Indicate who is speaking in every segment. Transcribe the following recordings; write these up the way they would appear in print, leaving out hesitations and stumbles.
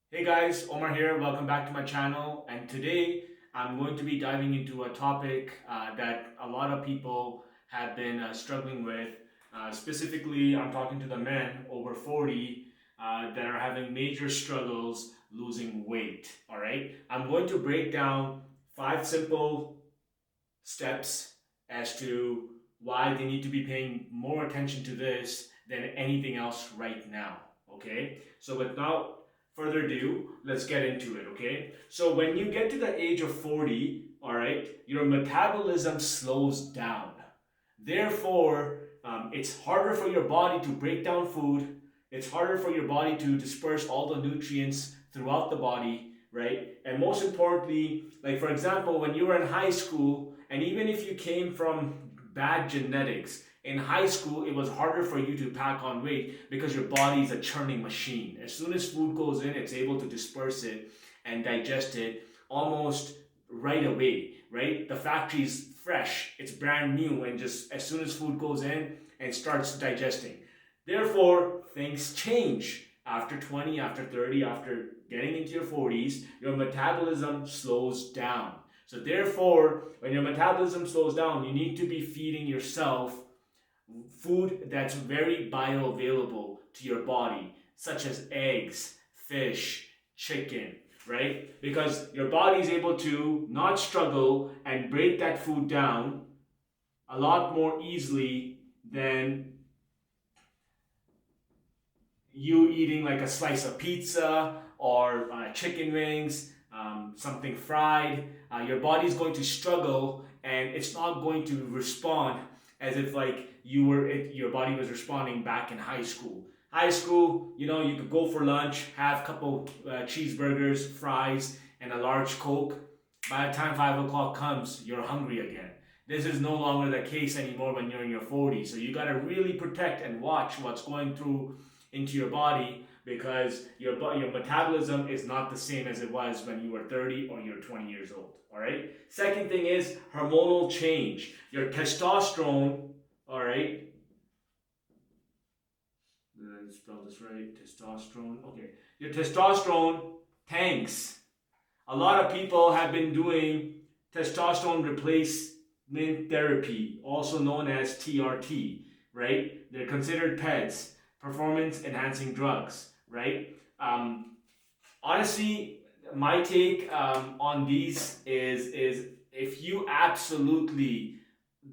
Speaker 1: Hey guys, Omar here. Welcome back to my channel. And today I'm going to be diving into a topic that a lot of people have been struggling with. Specifically, I'm talking to the men over 40 that are having major struggles losing weight. All right. I'm going to break down 5 simple steps as to why they need to be paying more attention to this than anything else right now. Okay, so without further ado, let's get into it. Okay, so when you get to the age of 40, all right, your metabolism slows down. Therefore, it's harder for your body to break down food. It's harder for your body to disperse all the nutrients throughout the body, right? And most importantly, like for example, when you were in high school, and even if you came from bad genetics, in high school, it was harder for you to pack on weight because your body is a churning machine. As soon as food goes in, it's able to disperse it and digest it almost right away, right? The factory's fresh, it's brand new, and just as soon as food goes in and starts digesting. Therefore, things change after 20, after 30, after getting into your 40s, your metabolism slows down. So, therefore, when your metabolism slows down, you need to be feeding yourself food that's very bioavailable to your body, such as eggs, fish, chicken, right? Because your body is able to not struggle and break that food down a lot more easily than you eating like a slice of pizza or chicken wings, something fried. Your body's going to struggle and it's not going to respond as if like your body was responding back in high school. High school, you could go for lunch, have a couple cheeseburgers, fries, and a large Coke. By the time 5 o'clock comes, you're hungry again. This is no longer the case anymore when you're in your 40s. So you got to really protect and watch what's going through into your body because your metabolism is not the same as it was when you were 30 or you're 20 years old. All right. Second thing is hormonal change. Your testosterone. All right. Did I spell this right? Testosterone. Okay. Your testosterone tanks. A lot of people have been doing testosterone replacement therapy, also known as TRT, right? They're considered PEDs, performance enhancing drugs, right? Honestly, my take on these is if you absolutely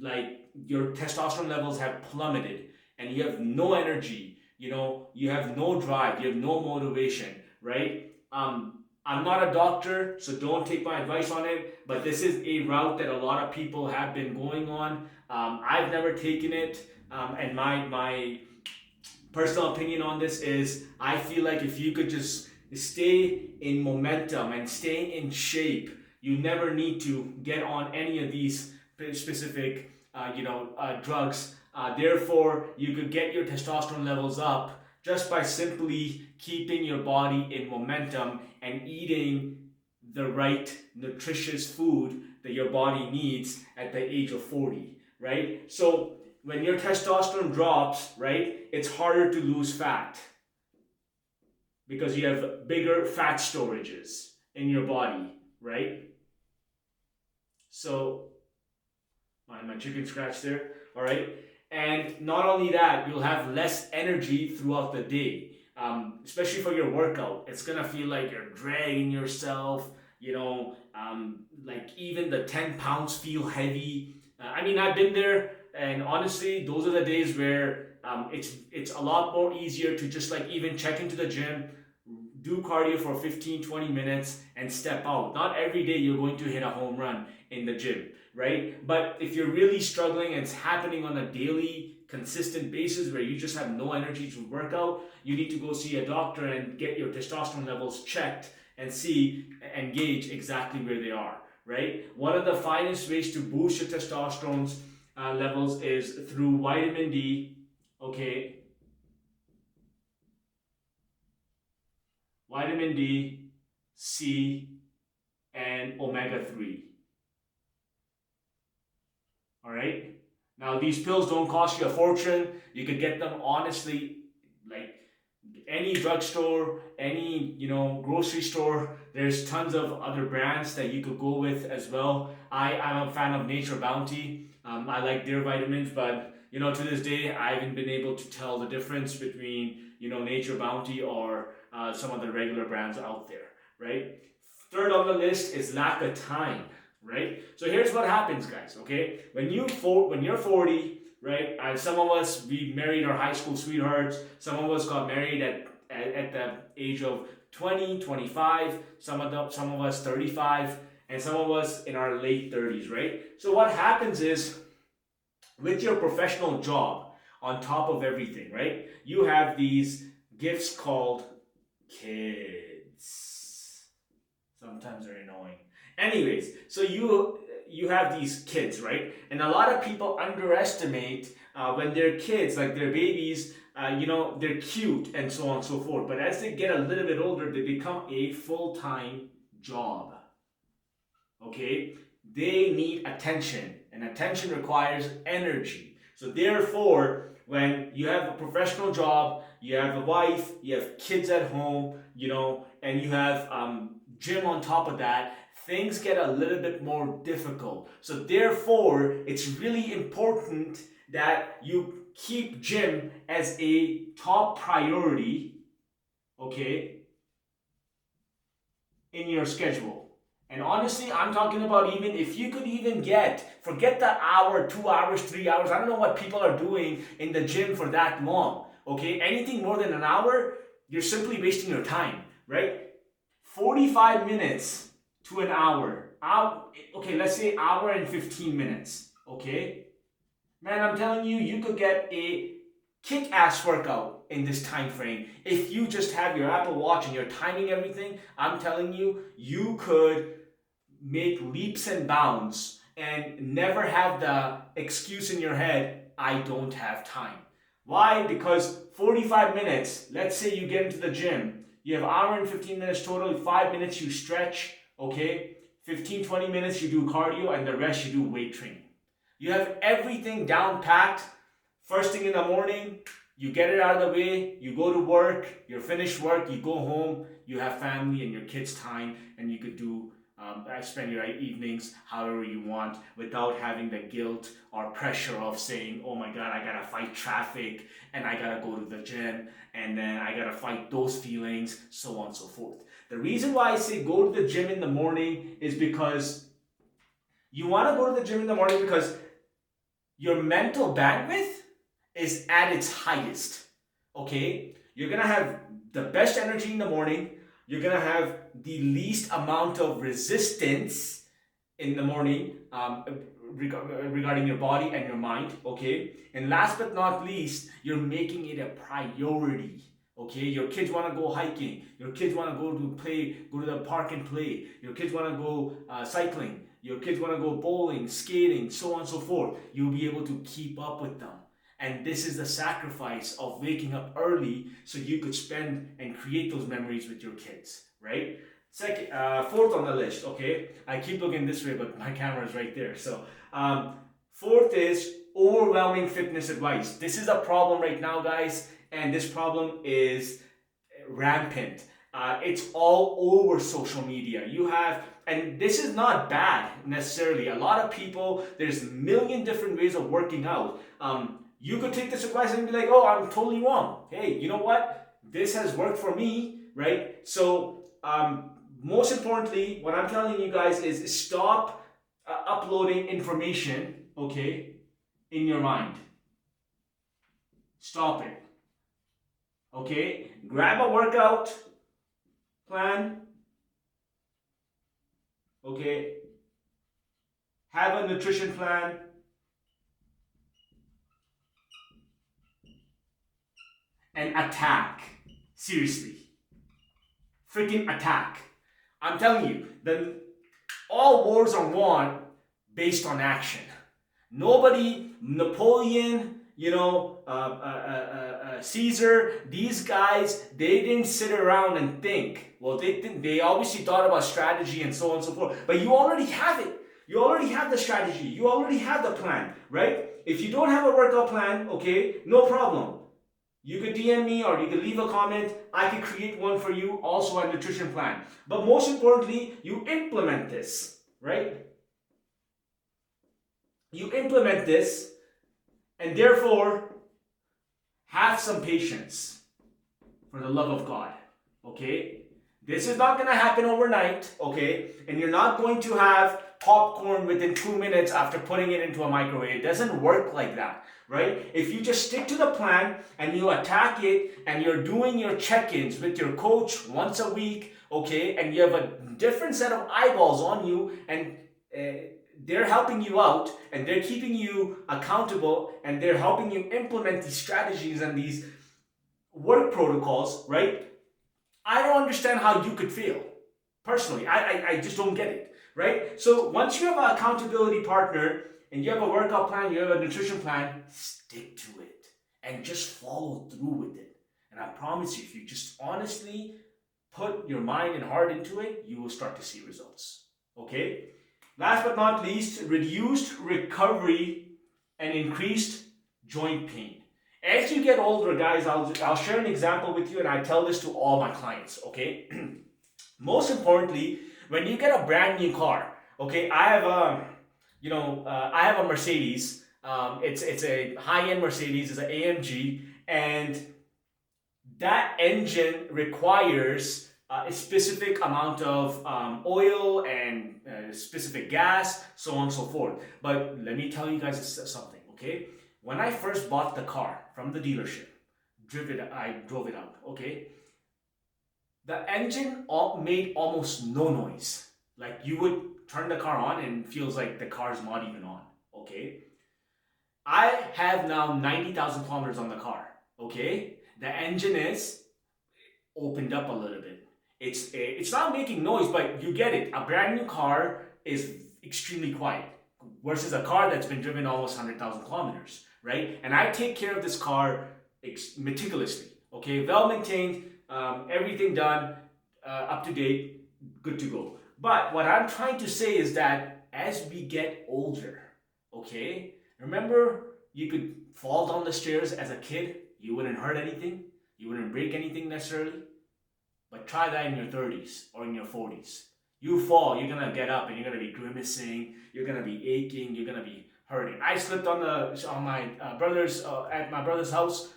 Speaker 1: like your testosterone levels have plummeted and you have no energy, you have no drive, you have no motivation, right? I'm not a doctor, so don't take my advice on it, but this is a route that a lot of people have been going on. I've never taken it, and my personal opinion on this is I feel like if you could just stay in momentum and stay in shape, you never need to get on any of these specific drugs. Therefore, you could get your testosterone levels up just by simply keeping your body in momentum and eating the right nutritious food that your body needs at the age of 40, right? So when your testosterone drops, right, it's harder to lose fat because you have bigger fat storages in your body, right? So, my chicken scratch there, all right? And not only that, you'll have less energy throughout the day, especially for your workout. It's gonna feel like you're dragging yourself, like even the 10 pounds feel heavy. I mean, I've been there, and honestly, those are the days where it's a lot more easier to just like even check into the gym, do cardio for 15-20 minutes, and step out. Not every day you're going to hit a home run in the gym, right? But if you're really struggling and it's happening on a daily, consistent basis where you just have no energy to work out, you need to go see a doctor and get your testosterone levels checked and see and gauge exactly where they are, right? One of the finest ways to boost your testosterone levels is through vitamin D, okay? Vitamin D, C, and omega 3. All right. Now, these pills don't cost you a fortune. You could get them honestly, like any drugstore, any grocery store, there's tons of other brands that you could go with as well. I'm a fan of Nature Bounty. I like their vitamins, but to this day I haven't been able to tell the difference between Nature Bounty or some of the regular brands out there, right? Third on the list is lack of time, right? So here's what happens, guys. Okay, when you're 40, right? Some of us, we married our high school sweethearts. Some of us got married at the age of 20, 25. Some of us 35, and some of us in our late 30s, right? So what happens is, with your professional job on top of everything, right? You have these gifts called kids. Sometimes they're annoying. Anyways, so you have these kids, right? And a lot of people underestimate when they're kids, like they're babies, they're cute and so on and so forth. But as they get a little bit older, they become a full-time job. Okay? They need attention, and attention requires energy. So therefore, when you have a professional job, you have a wife, you have kids at home, and you have gym on top of that, things get a little bit more difficult. So therefore, it's really important that you keep gym as a top priority, okay, in your schedule. And honestly, I'm talking about, even if you could even forget the hour, 2 hours, 3 hours. I don't know what people are doing in the gym for that long. Okay, anything more than an hour, you're simply wasting your time, right? 45 minutes to an hour. Okay, let's say hour and 15 minutes. Okay, man, I'm telling you, you could get a kick-ass workout in this time frame. If you just have your Apple Watch and you're timing everything, I'm telling you, you could make leaps and bounds and never have the excuse in your head, I don't have time. Why? Because 45 minutes, let's say you get into the gym, you have hour and 15 minutes total, 5 minutes you stretch, okay? 15, 20 minutes you do cardio, and the rest you do weight training. You have everything down packed. First thing in the morning, you get it out of the way, you go to work, you're finished work, you go home, you have family and your kids' time, and you could spend your evenings however you want without having the guilt or pressure of saying, oh my God, I gotta fight traffic, and I gotta go to the gym, and then I gotta fight those feelings, so on and so forth. The reason why I say go to the gym in the morning is because you wanna go to the gym in the morning because your mental bandwidth is at its highest, okay? You're gonna have the best energy in the morning. You're gonna have the least amount of resistance in the morning regarding your body and your mind, okay? And last but not least, you're making it a priority, okay? Your kids wanna go hiking. Your kids wanna go to the park and play. Your kids wanna go cycling. Your kids wanna go bowling, skating, so on and so forth. You'll be able to keep up with them. And this is the sacrifice of waking up early so you could spend and create those memories with your kids, right? Fourth on the list, okay? I keep looking this way, but my camera is right there. So, fourth is overwhelming fitness advice. This is a problem right now, guys, and this problem is rampant. It's all over social media. And this is not bad necessarily. A lot of people, there's a million different ways of working out. You could take this advice and be like, oh, I'm totally wrong. Hey, you know what? This has worked for me, right? So, most importantly, what I'm telling you guys is stop uploading information, okay, in your mind. Stop it. Okay? Grab a workout plan. Okay? Have a nutrition plan. And attack. Seriously. Freaking attack. I'm telling you, all wars are won based on action. Nobody, Napoleon, Caesar, these guys, they didn't sit around and think. Well, they obviously thought about strategy and so on and so forth. But you already have it. You already have the strategy. You already have the plan, right? If you don't have a workout plan, okay, no problem. You could DM me or you could leave a comment. I could create one for you, also a nutrition plan. But most importantly, you implement this, right? You implement this, and therefore have some patience for the love of God, okay? This is not going to happen overnight, okay? And you're not going to have popcorn within 2 minutes after putting it into a microwave. It doesn't work like that, right? If you just stick to the plan and you attack it and you're doing your check-ins with your coach once a week, okay? And you have a different set of eyeballs on you, and they're helping you out and they're keeping you accountable and they're helping you implement these strategies and these work protocols, right? I don't understand how you could fail. Personally, I just don't get it, right? So once you have an accountability partner and you have a workout plan, you have a nutrition plan, stick to it and just follow through with it. And I promise you, if you just honestly put your mind and heart into it, you will start to see results, okay? Last but not least, reduced recovery and increased joint pain. As you get older, guys, I'll share an example with you, and I tell this to all my clients, okay? Most importantly, when you get a brand new car, okay, I have a Mercedes. It's a high-end Mercedes. It's an AMG, and that engine requires a specific amount of oil and specific gas, so on and so forth. But let me tell you guys something, okay? When I first bought the car from the dealership, I drove it out, okay? The engine made almost no noise. Like you would turn the car on and it feels like the car's not even on, okay? I have now 90,000 kilometers on the car, okay? The engine is opened up a little bit. It's not making noise, but you get it. A brand new car is extremely quiet versus a car that's been driven almost 100,000 kilometers, right? And I take care of this car meticulously, okay? Well maintained, everything done, up to date, good to go. But what I'm trying to say is that as we get older, okay? Remember, you could fall down the stairs as a kid, you wouldn't hurt anything, you wouldn't break anything necessarily. But try that in your 30s or in your 40s. You fall, you're gonna get up and you're gonna be grimacing, you're gonna be aching, you're gonna be hurting. I slipped on my brother's at my brother's house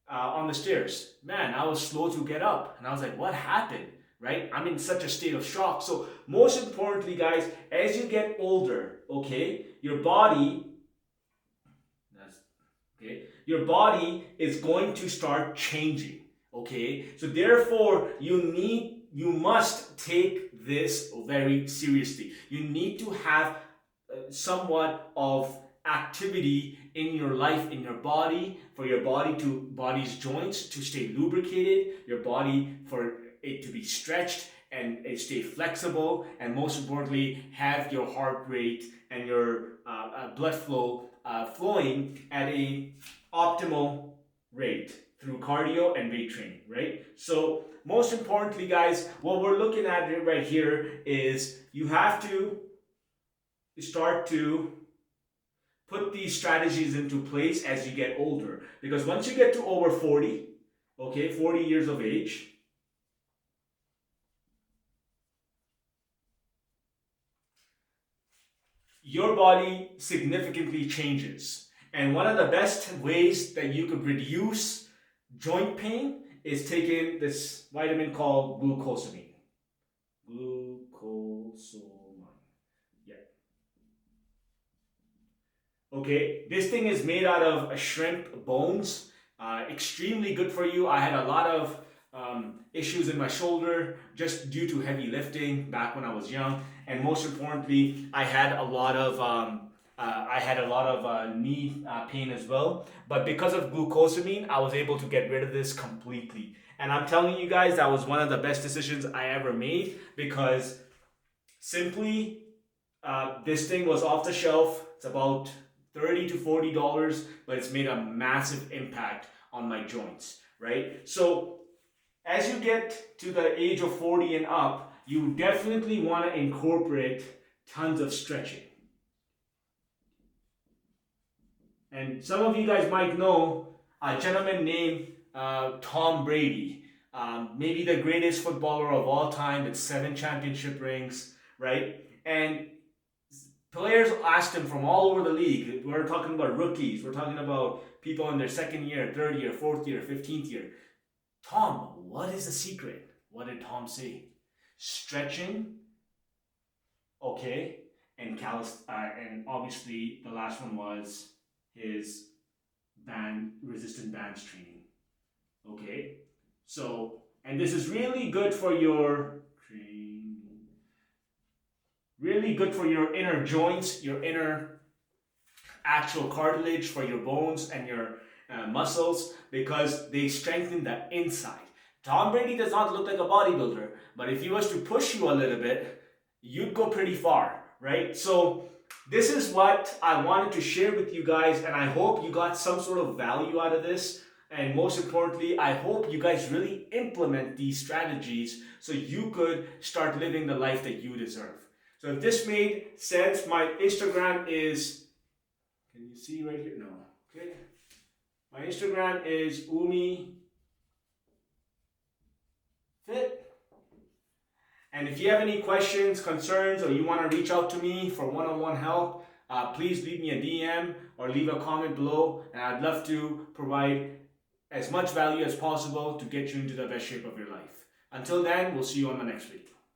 Speaker 1: on the stairs. Man, I was slow to get up, and I was like, "What happened?" Right? I'm in such a state of shock. So most importantly, guys, as you get older, okay, your body is going to start changing. Okay, so therefore you must take this very seriously. You need to have somewhat of activity in your life, in your body, for your body's joints to stay lubricated, your body for it to be stretched and stay flexible, and most importantly, have your heart rate and your blood flow flowing at a optimal rate through cardio and weight training, right? So most importantly, guys, what we're looking at right here is you have to start to put these strategies into place as you get older. Because once you get to over 40, okay, 40 years of age, your body significantly changes. And one of the best ways that you could reduce joint pain is taking this vitamin called glucosamine. Yeah. Okay, this thing is made out of shrimp bones. Extremely good for you. I had a lot of issues in my shoulder just due to heavy lifting back when I was young, and most importantly, I had a lot of knee pain as well. But because of glucosamine, I was able to get rid of this completely. And I'm telling you guys, that was one of the best decisions I ever made, because simply this thing was off the shelf. It's about $30 to $40, but it's made a massive impact on my joints, right? So as you get to the age of 40 and up, you definitely want to incorporate tons of stretching. And some of you guys might know a gentleman named Tom Brady, maybe the greatest footballer of all time with 7 championship rings, right? And players asked him from all over the league. We're talking about rookies. We're talking about people in their second year, third year, fourth year, 15th year. Tom, what is the secret? What did Tom say? Stretching, okay, and and obviously the last one was his resistant bands training. Okay, so and this is really good for your training, really good for your inner joints, your inner actual cartilage, for your bones and your muscles, because they strengthen the inside. Tom Brady does not look like a bodybuilder, but if he was to push you a little bit, you'd go pretty far, right? So this is what I wanted to share with you guys, and I hope you got some sort of value out of this. And most importantly, I hope you guys really implement these strategies so you could start living the life that you deserve. So if this made sense, my Instagram is, can you see right here? No. Okay. My Instagram is UmiFit. And if you have any questions, concerns, or you want to reach out to me for one-on-one help, please leave me a DM or leave a comment below, and I'd love to provide as much value as possible to get you into the best shape of your life. Until then, we'll see you on the next week.